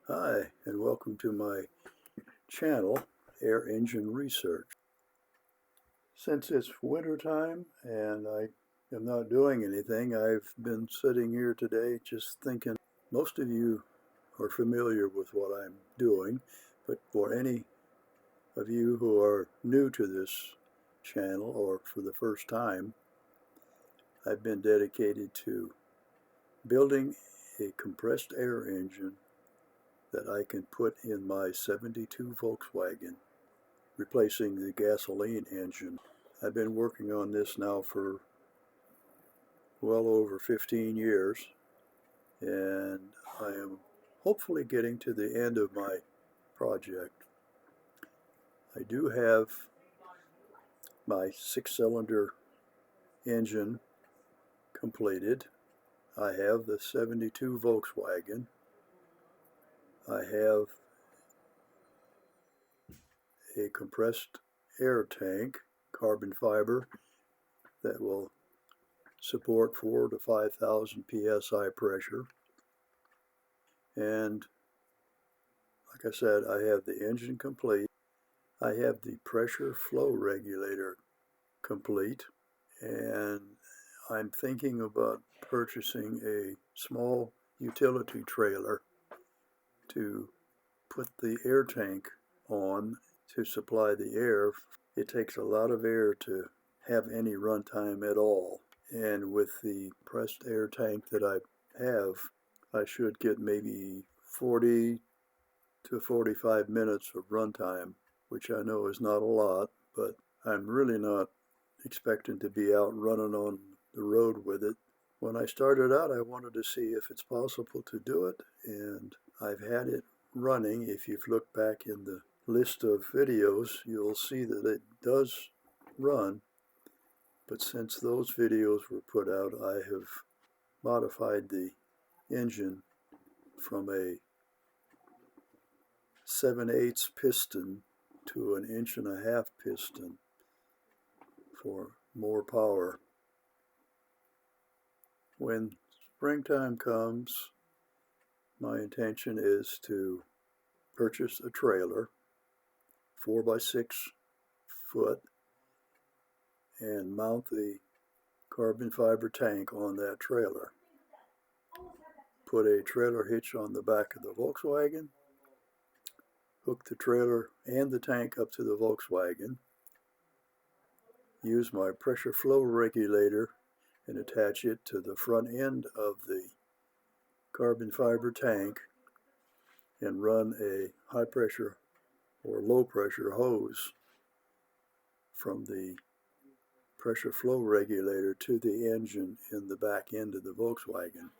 Hi, and welcome to my channel, Air Engine Research. Since it's winter time and I am not doing anything, I've been sitting here today just thinking. Most of you are familiar with what I'm doing, but for any of you who are new to this channel or for the first time, I've been dedicated to building a compressed air engine that I can put in my '72 Volkswagen, replacing the gasoline engine. I've been working on this now for well over 15 years, and I am hopefully getting to the end of my project. I do have my 6-cylinder engine completed. I have the '72 Volkswagen. I have a compressed air tank, carbon fiber, that will support 4,000 to 5,000 psi pressure. And like I said, I have the engine complete. I have the pressure flow regulator complete, and I'm thinking about purchasing a small utility trailer to put the air tank on to supply the air. It takes a lot of air to have any runtime at all, and with the compressed air tank that I have, I should get maybe 40 to 45 minutes of runtime, which I know is not a lot, but I'm really not expecting to be out running on the road with it. When I started out, I wanted to see if it's possible to do it, and I've had it running. If you've looked back in the list of videos, you'll see that it does run, but since those videos were put out, I have modified the engine from a 7/8 piston to an 1.5-inch piston for more power. When springtime comes, my intention is to purchase a trailer, 4x6 foot, and mount the carbon fiber tank on that trailer. Put a trailer hitch on the back of the Volkswagen, hook the trailer and the tank up to the Volkswagen, use my pressure flow regulator and attach it to the front end of the carbon fiber tank, and run a high pressure or low pressure hose from the pressure flow regulator to the engine in the back end of the Volkswagen.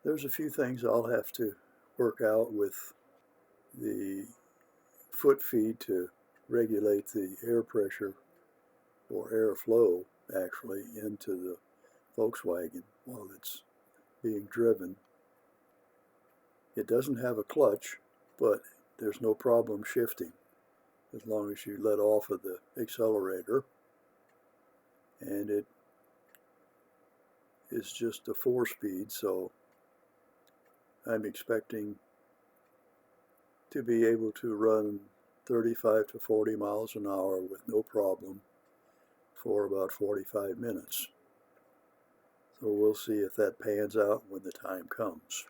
There's a few things I'll have to work out with the foot feed to regulate the air pressure or airflow actually into the Volkswagen while it's being driven. It doesn't have a clutch, but there's no problem shifting as long as you let off of the accelerator, and it is just a 4-speed, so I'm expecting to be able to run 35 to 40 miles an hour with no problem for about 45 minutes. So we'll see if that pans out when the time comes.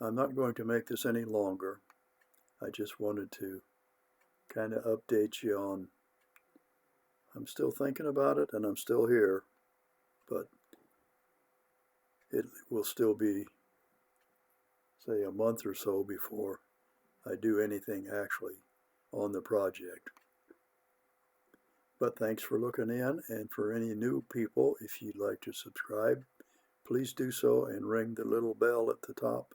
I'm not going to make this any longer. I just wanted to kind of update you on, I'm still thinking about it and I'm still here, but it will still be, say, a month or so before I do anything actually on the project. But thanks for looking in, and for any new people, if you'd like to subscribe, please do so and ring the little bell at the top.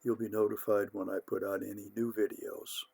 You'll be notified when I put out any new videos.